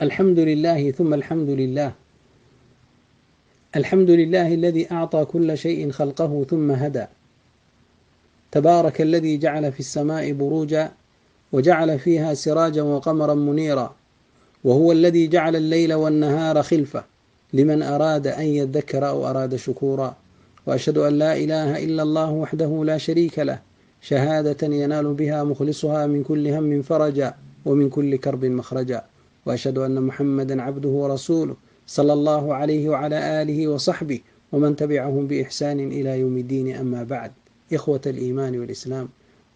الحمد لله ثم الحمد لله. الحمد لله الذي أعطى كل شيء خلقه ثم هدى. تبارك الذي جعل في السماء بروجا وجعل فيها سراجا وقمرا منيرا، وهو الذي جعل الليل والنهار خلفة لمن أراد أن يذكر أو أراد شكورا. وأشهد أن لا إله إلا الله وحده لا شريك له، شهادة ينال بها مخلصها من كل هم فرجا ومن كل كرب مخرجا. وأشهد أن محمدا عبده ورسوله صلى الله عليه وعلى آله وصحبه ومن تبعهم بإحسان إلى يوم الدين. أما بعد، إخوة الإيمان والإسلام،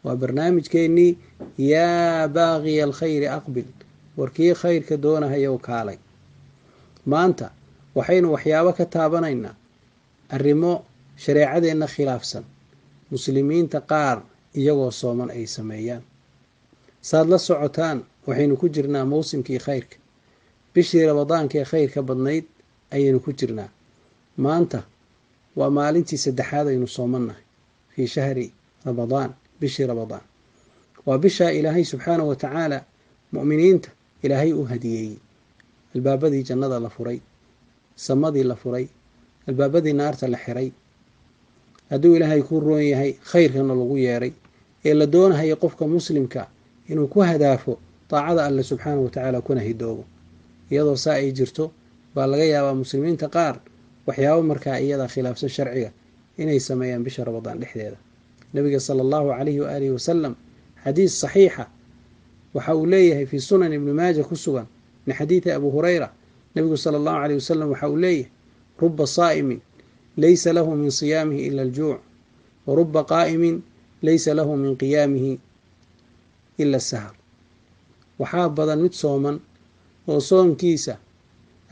وبرنامج كيني يا باغي الخير أقبل، warkii khayrka doonahayow kaalay. maanta waxaynu waxyaabo ka taabanaynaa arrimo shareecadeenna khilaafsan, muslimiinta qaar iyagoo sooman ay sameeyaan. saad la socotaan, waxaynu ku jirnaa mawsimkii khayrka, bishii ramadaanka ee khayrka badnayd ayaynu ku jirnaa. maanta waa maalintii saddexaad aynu soomannahay fii shahri ramadaan, bishii ramadaan. waa bishaa ilaahay subxaanahu wa tacaala mu'miniinta ilaahay u hadiyeeyey. albaabadii jannada la furay, samadii la furay, albaabadii naarta la xiray. hadduu ilaahay ku roon yahay, khayrkana lagu yeeray, ee la doonahayo qofka muslimka inuu ku hadaafo daacada alle subxaanahu wa tacaala kuna hidoobo. iyadoo saa ay jirto baa laga yaabaa muslimiinta qaar waxyaabo markaa iyada khilaafsan sharciga inay sameeyaan bisha ramadaan dhexdeeda. nabiga sala allahu calayhi waaalihi wasalam xadiis saxiixa waxa uu leeyahay fii sunan ibni maaja ku sugan min xadiidi abu hurayra. nabigu sala allahu calayh wasalam waxa uu leeyahay: ruba saa'imin laysa lahu min siyaamihi ila aljuuc, wa ruba qaa'imin laysa lahu min qiyaamihi ila asahar. waxaa badan mid sooman oo soonkiisa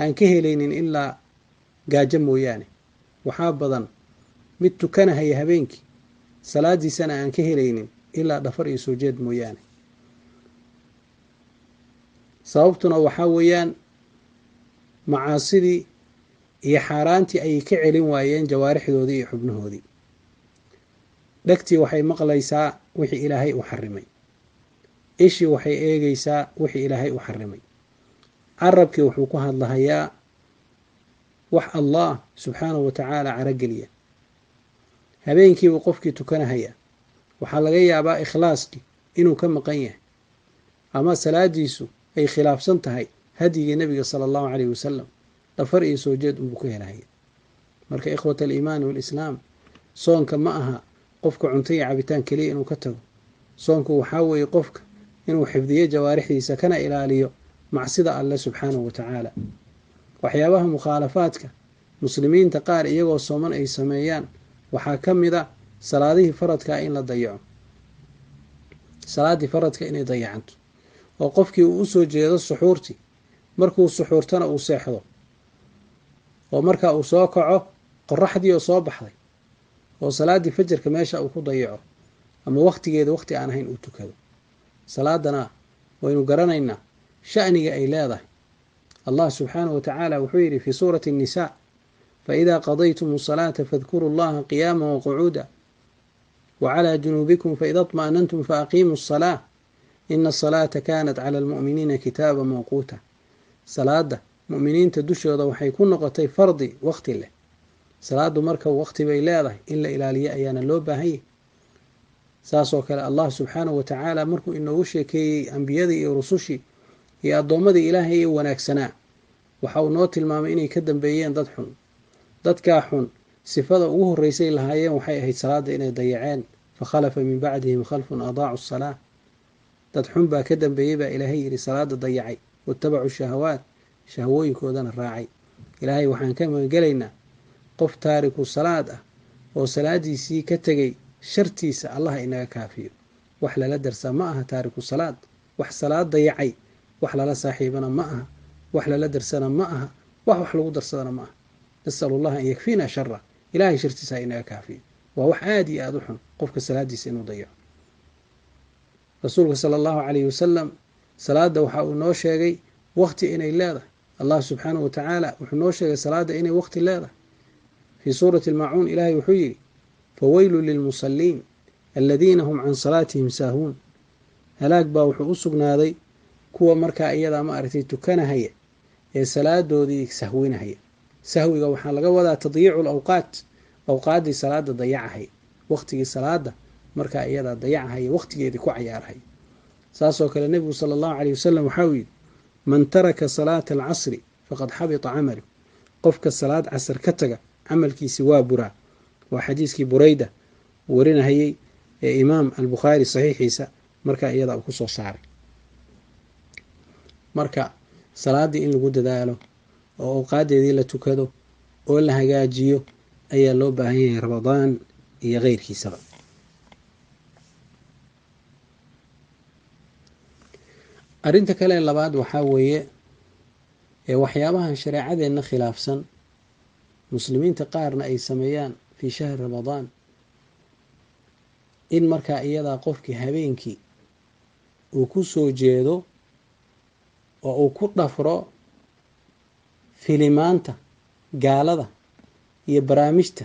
aan ka helaynin ilaa gaajo mooyaane. waxaa badan mid tukanahaya habeenkii, salaadiisana aan ka helaynin ilaa dhafar iyo soo jeed mooyaane. sababtuna waxaa weeyaan macaasidii iyo xaaraantii ayay ka celin waayeen jawaarixdoodii iyo xubnahoodii. dhegtii waxay maqlaysaa wixii ilaahay u xarimay, ishii waxay eegaysaa wixii ilaahay u xarimay, carabkii wuxuu ku hadlahayaa wax allah subxaanahu wa tacaala carageliya. habeenkiibuu qofkii tukanahaya, waxaa laga yaabaa ikhlaaskii inuu ka maqan yahay, ama salaadiisu ay khilaafsan tahay hadyigii nabiga sala allahu calayhi wasalam. dhafar iyo soo jeed unbuu ka helahaya. marka ikhwata aliimaani waalislaam, soonka ma aha qofka cunto iyo cabitaan keliya inuu ka tago. soonku waxaa weeye qofka inuu xifdiyo jawaarixdiisa, kana ilaaliyo macsida alle subxaanahu wa tacaala. waxyaabaha mukhaalafaadka muslimiinta qaar iyagoo sooman ay sameeyaan waxaa ka mid a salaadihii faradkaa in la dayaco. salaaddii faradka inay dayacanto, oo qofkii uu usoo jeedo suxuurtii, markuu suxuurtana uu seexdo, oo markaa uu soo kaco qoraxdii oo soo baxday, oo salaaddii fajarka meesha uu ku dayaco, ama wakhtigeeda wakhti aan ahayn uu tukado. salaadana waynu garanaynaa sha'niga ay leedahay. allah subxaanahu wa tacaala wuxuu yidhi fii suurati الnisaa: faidaa qadaytum الصalaata faاdkuruu اllaha qiyaama waqucuuda wacalى junuubikum faida اطma'nantum faaqiimuu الصalaaة ina الصalaata kaanat calى اlmu'miniina kitaaba mawquuta. salaada mu'miniinta dushooda waxay ku noqotay fardi wakhti leh. salaadu marka wakhti bay leedahay, in la ilaaliyo ayaana loo baahanyay. saasoo kale allah subxaanahu wa tacaala markuu inoogu sheekeeyey ambiyadii iyo rusushii iyo addoommadii ilaahay ee wanaagsanaa, waxa uu noo tilmaamay inay ka dambeeyeen dad xun. dadkaa xun sifada ugu horreysay lahaayeen waxay ahayd salaada inay dayaceen. fakhalafa min bacdihim khalfun adaacu الsalaa. dad xun baa ka dambeeyey baa ilaahay yidhi, salaada dayacay, watabacuu shahawaat, shahwooyinkoodana raacay. ilaahay waxaan ka magangelaynaa qof taariku salaad ah oo salaadiisii ka tegey shartiisa allah inaga kaafiyo. wax lala darsaa ma aha taariku salaad. wax salaad dayacay wax lala saaxiibana ma aha, wax lala darsana ma aha, wax lagu darsadana ma aha. nasalu allaha an yakfiina shara, ilaahay shartiisa inaga kaafiyo. waa wax aad iyo aada u xun qofka salaadiisa inuu dayaco. rasuulka sala allahu calayhi wasalam salaada waxa uu noo sheegay wakhti inay leedahay. allah subxaanahu wa tacaala wuxuu noo sheegay salaada inay wakhti leedahay. fii suurati almaacuun ilaahay wuxuu yidhi: faweylu lilmusaliin aladiina hum can salaatihim saahuun. halaag baa wuxuu u sugnaaday kuwa markaa iyadaa ma aragtay tukanahaya ee salaadoodii sahwinahaya. sahwiga waxaa laga wadaa tadyiicu lawqaat, awqaaddii salaada dayacahay, waqtigii salaada markaa iyadaa dayacahaya, waqtigeedii ku cayaarahay. saasoo kale nebigu sala allahu caleyh wasalam waxa uu yidhi man taraka salaata alcasri faqad xabita camalu, qofka salaad casr ka taga camalkiisi waa buraa. waa xadiiskii bureyda warinahayey ee imaam albukhaari saxiixiisa markaa iyadaa uu kusoo saaray. marka salaaddii in lagu dadaalo oo awqaadeedii la tukado oo la hagaajiyo ayaa loo baahan yahay ramadaan iyo keyrkiisaba. arrinta kale labaad waxaa weeye ee waxyaabahan shareecadeenna khilaafsan muslimiinta qaarna ay sameeyaan fii shahri ramadaan, in markaa iyadaa qofkii habeenkii uu ku soo jeedo oo uu ku dhafro filimaanta gaalada iyo barnaamijta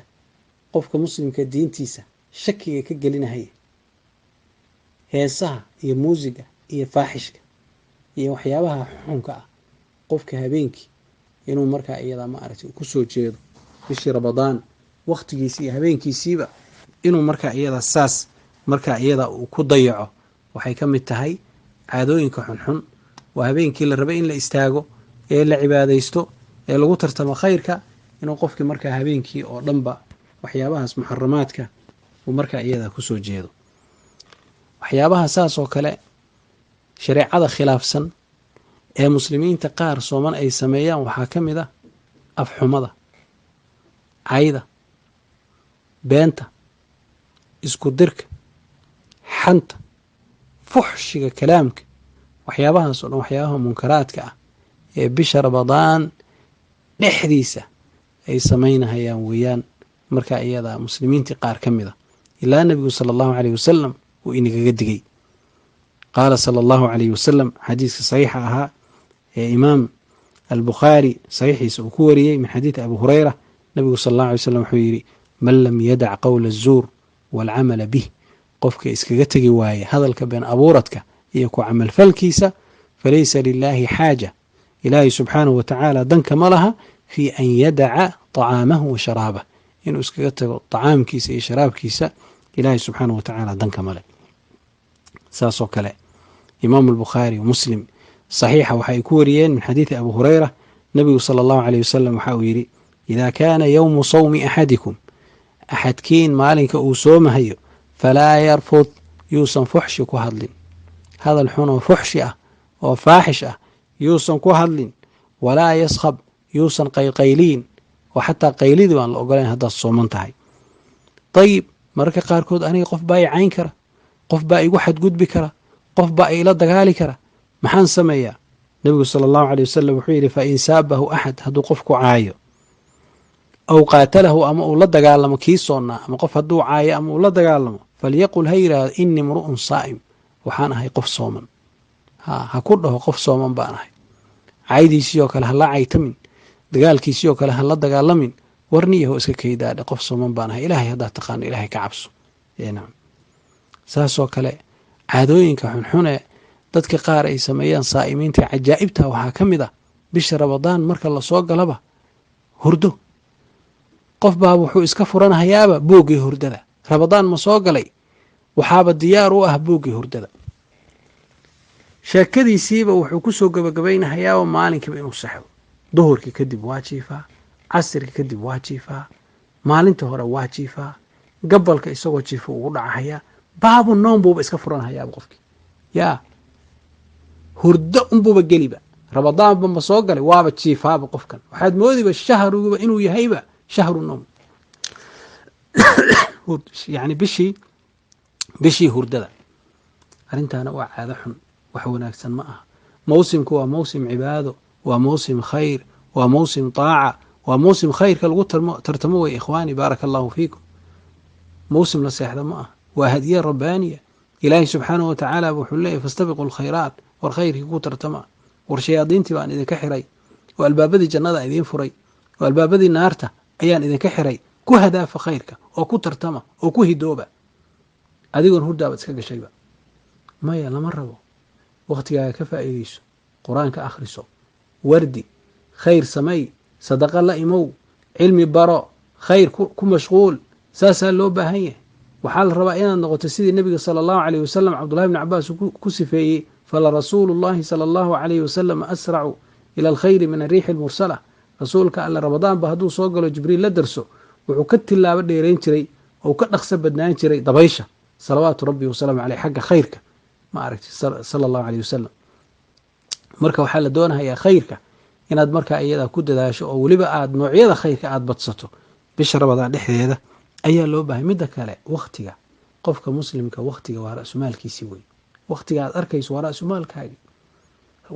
qofka muslimka diintiisa shakiga ka gelinahaya, heesaha iyo muusiga iyo faaxishka iyo waxyaabaha xunka ah. qofka habeenkii inuu markaa iyadaa maaragtay ku soo jeedo bishii ramadaan waqtigiisii iyo habeenkiisiiba inuu markaa iyadaa saas markaa iyadaa uu ku dayaco waxay ka mid tahay caadooyinka xunxun. waa habeenkii la rabay in la istaago ee la cibaadaysto ee lagu tartamo khayrka, inuu qofkii markaa habeenkii oo dhanba waxyaabahaas muxaramaadka uu markaa iyadaa kusoo jeedo. waxyaabaha saas oo kale shareecada khilaafsan ee muslimiinta qaar sooman ay sameeyaan waxaa ka mid ah afxumada, cayda, beenta, isku dirka, xanta, fuxshiga kalaamka. waxyaabahaas oo dhan waxyaabaha munkaraadka ah ee bisha ramadaan dhexdiisa ay samaynahayaan weeyaan markaa iyadaa muslimiintii qaar ka mid a. ilaa nebigu sala allahu caleyh wasalam uu inagaga digay. qaala sala allahu caleyh wasalam, xadiiska saxiixa ahaa ee imaam albukhaari saxiixiisa uu ku wariyey min xadiidi abi hureyra, nebigu sala allahu alay wasalam wuxuu yidhi man lam yadac qowla azuur waalcamala bih, qofka iskaga tegi waaye hadalka been abuuradka iyo ku camalfalkiisa, falaysa lilaahi xaaja, ilaahay subxaanahu watacaala danka ma laha fii an yadaca طacaamahu wa sharaabah, inuu iskaga tago طacaamkiisa iyo sharaabkiisa, ilaahay subxaanahu watacaala danka male. saasoo kale imaamu albukhaari muslim saxiixa waxa ay ku wariyeen min xadiidi abi hureyra, nebigu sala allahu caleyh wasalam waxa uu yidhi idaa kaana yowmu sawmi axadikum, axadkiin maalinka uu soomahayo, falaa yarfud, yuusan fuxshi ku hadlin, hadal xun oo fuxshi ah oo faaxish ah yuusan ku hadlin, walaa yaskhab, yuusan qaylqayliin, oo xataa qaylidii baan la ogolayn haddaad sooman tahay. dayib, mararka qaarkood aniga qof baa i cayn kara, qof baa igu xadgudbi kara, qof baa ila dagaali kara, maxaan sameeyaa? nebigu sala allahu caleyh wasalam wuxuu yidhi fain saabahu axad, hadduu qofku caayo, aw qaatalahu, ama uu la dagaalamo kii soonnaa, ama qof hadduu caayo ama uu la dagaalamo, falyaqul ha yidhaahdo inii mru'un saa'im, waxaan ahay qof sooman. ha ku dhaho qof sooman baan ahay. caydiisii oo kale ha la caytamin, dagaalkiisii oo kale ha la dagaalamin, warniyaho iska kaydaadhe, qof sooman baan ahay, ilaahay haddaad taqaano ilaahay ka cabso. nacam. saasoo kale caadooyinka xunxune dadka qaar ay sameeyaan saa'imiinta cajaa'ibta waxaa ka mid ah bisha ramadaan marka lasoo galaba hurdo. qof baa wuxuu iska furanahayaaba booggii hurdada. ramadaan ma soo galay, waxaaba diyaar u ah booggii hurdada. sheekadiisiiba wuxuu kusoo gabagabaynahayaaba maalinkiiba inuu saxo. duhurkii kadib waa jiifaa, casirkii kadib waa jiifaa, maalinta hore waa jiifaa, gabalka isagoo jiifa ugu dhacahayaa, baabu noom buuba iska furanhayaaba qofkii. yaa hurdo unbuuba geliba, ramadaanba ma soo galay waaba jiifaaba qofkan. waxaad moodiba shahruba inuu yahayba shahru noom, yani bishii hurdada. arrintaana waa caado xun, wax wanaagsan ma aha. mawsimku waa mawsim cibaado, waa mawsim khayr, waa mawsim taaca, waa mawsim khayrka lagu tartamo way ikhwaani, baaraka allahu fiikum. mawsim la seexda ma ah, waa hadiye rabbaaniya. ilaahay subxaanahu watacaala wuxuu leeyahy fastabiqu lkhayraat, war khayrkii ku tartama. war shayaadiintii baan idinka xiray, oo albaabadii jannada idiin furay, oo albaabadii naarta ayaan idinka xiray. ku hadaafa khayrka oo ku tartama oo ku hidooba. adigoon hurdaabaad iska gashayba. maya, lama rabo. wakhtigaaga ka faa'iidayso, qur-aanka akhriso, wardi, khayr samay, sadaqa la imow, cilmi baro, khayr ku mashquul. saasaa loo baahan yahay. waxaa la rabaa inaad noqoto sidii nebiga sala allahu calayh wasalam cabdullahi bni cabaas ku sifeeyey, fala rasuulu llahi sala allahu calayhi wasalam asracu ila alkhayri min ariixi almursala. rasuulka alle ramadaanba hadduu soo galo jibriil la darso wuxuu ka tilaabo dheerayn jiray oo ka dhaqso badnaan jiray dabaysha, salawaatu rabbi wasalaamu caleyh, xagga khayrka ma aragti sala allahu caleyh wasalam. marka waxaa la doonahayaa khayrka inaad markaa iyadaa ku dadaasho oo weliba aad noocyada khayrka aad badsato bisha ramadaan dhexdeeda ayaa loo bahay. midda kale waktiga, qofka muslimka waktiga waa ra-sumaalkiisii wey. waktiga aad arkayso waa ra-sumaalkaagii.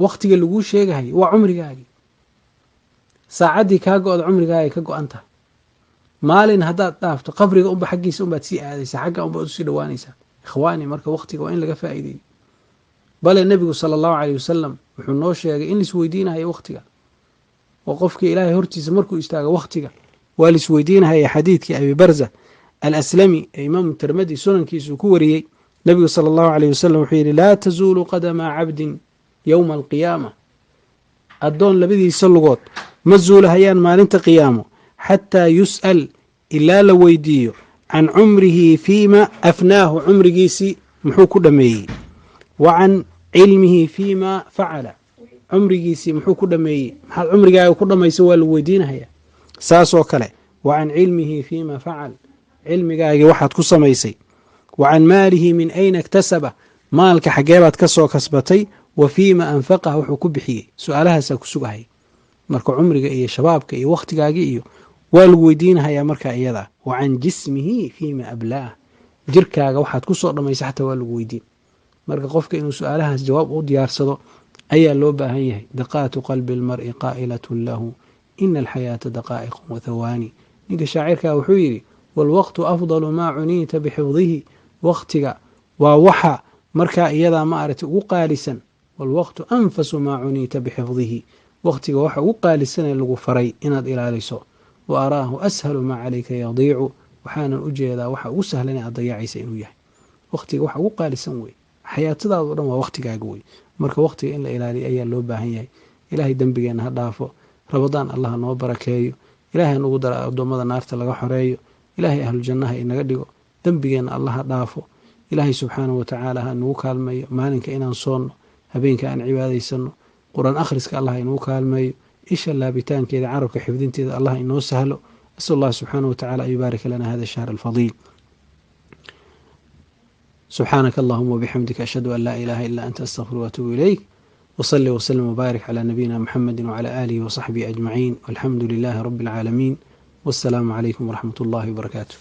waktiga laguu sheegahay waa cumrigaagii. saacaddii kaa go-da cumrigaagay ka go-an tahay. maalin haddaad dhaafto qabriga unba xaggiisa unbaad sii aadaysaa, xagga unbaad usii dhawaanaysaa. ikhwaani, marka waktiga waa in laga faa'iideeyo. bale nebigu sala allahu caleyh wasalam wuxuu noo sheegay in laisweydiinahayo waktiga, oo qofkii ilaahay hortiisa markuu istaago waktiga waa laisweydiinahaya. xadiidkii abi barza alaslami ee imaamu tirmidi sunankiisuu ku wariyey, nebigu sala allahu caleyh wasalam wuxuu yidhi laa tazuulu qadama cabdin yowma alqiyaama, addoon labadiisa lugood ma zuulahayaan maalinta qiyaamo, xataa yus'al, ilaa la weydiiyo, can cumrihi fiima afnaahu, cumrigiisii muxuu ku dhameeyey, wa can cilmihi fiima facala, cumrigiisii muxuu ku dhameeyey, maxaad cumrigaaga ku dhamaysa waa lagu weydiinahaya. saasoo kale wa can cilmihi fiima facal, cilmigaagii waxaad ku samaysay. wa can maalihi min ayna iktasaba, maalka xageebaad ka soo kasbatay. wa fiima anfaqah, wuxuu ku bixiyey. su-aalahaasaa ku sugahay. marka cumriga iyo shabaabka iyo wakhtigaagii iyo waa lagu weydiinahayaa markaa iyadaa. wa can jismihi fiima ablaah, jirkaaga waxaad ku soo dhammaysa xataa waa lagu weydiin. marka qofka inuu su-aalahaas jawaab u diyaarsado ayaa loo baahan yahay. daqaatu qalbi almar'i qaa'ilatun lahu ina alxayaata daqaa'iqun wathawaani. ninka shaacirkaa wuxuu yidhi waalwaqtu afdalu maa cuniita bixifdihi, waktiga waa waxa markaa iyadaa ma aragtay ugu qaalisan. waalwaqtu anfasu maa cuniita bixifdihi, waktiga waxa ugu qaalisanee lagu faray inaad ilaaliso. wa araahu ashalu maa calayka yadiicu, waxaanan u jeedaa waxa ugu sahlan aad dayacaysa inuu yahay. waktiga waxa ugu qaalisan wey, xayaatadaado dhan waa waktigaaga wey. marka waktiga in la ilaaliyo ayaa loo baahan yahay. ilaahay dembigeenna ha dhaafo, ramadaan allah noo barakeeyo, ilaahay hanugu dara addoommada naarta laga xoreeyo, ilaahay ahlujannaha inaga dhigo, dembigeenna allah ha dhaafo. ilaahay subxaanahu watacaala ha nagu kaalmeeyo maalinka inaan soonno, habeenka aan cibaadaysano, qur-aan akhriska allah inagu kaalmeeyo, isha laabitaankeeda, carabka xifdinteeda allah inoo sahlo. asal allah subxaanahu watacaala an yubaarika lana hada shahr alfadiil. subxaanaka allahuma wabixamdika ashhadu an laa ilaaha ila anta astaqfiru waatuubu ilayk. وصلي وسلم وبارك على نبينا محمد وعلى آله وصحبه أجمعين والحمد لله رب العالمين والسلام عليكم ورحمة الله وبركاته.